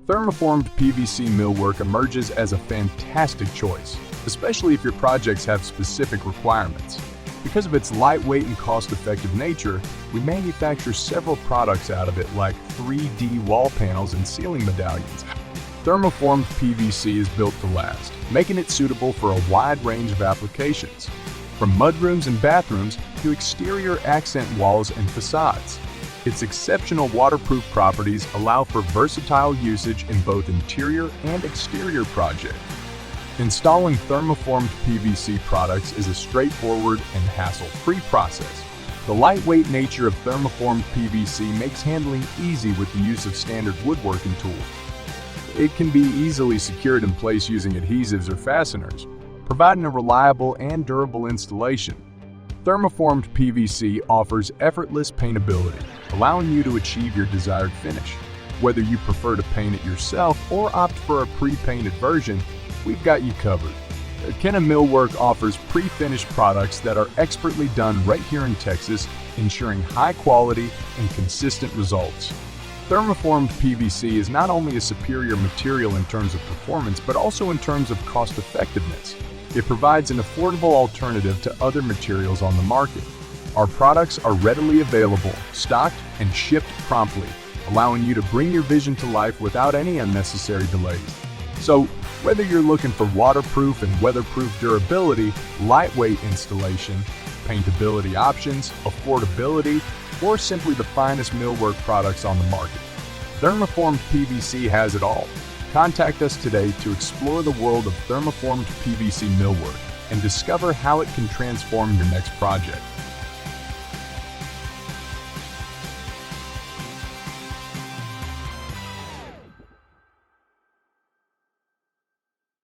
Thermoformed PVC millwork emerges as a fantastic choice, especially if your projects have specific requirements. Because of its lightweight and cost-effective nature, we manufacture several products out of it like 3D wall panels and ceiling medallions. Thermoformed PVC is built to last, making it suitable for a wide range of applications, from mudrooms and bathrooms to exterior accent walls and facades. Its exceptional waterproof properties allow for versatile usage in both interior and exterior projects. Installing thermoformed PVC products is a straightforward and hassle-free process. The lightweight nature of thermoformed PVC makes handling easy with the use of standard woodworking tools. It can be easily secured in place using adhesives or fasteners, providing a reliable and durable installation. Thermoformed PVC offers effortless paintability, allowing you to achieve your desired finish. Whether you prefer to paint it yourself or opt for a pre-painted version, we've got you covered. Ekena Millwork offers pre-finished products that are expertly done right here in Texas, ensuring high quality and consistent results. Thermoformed PVC is not only a superior material in terms of performance, but also in terms of cost effectiveness. It provides an affordable alternative to other materials on the market. Our products are readily available, stocked, and shipped promptly, allowing you to bring your vision to life without any unnecessary delays. So, whether you're looking for waterproof and weatherproof durability, lightweight installation, paintability options, affordability, or simply the finest millwork products on the market, Thermoformed PVC has it all. Contact us today to explore the world of thermoformed PVC millwork and discover how it can transform your next project.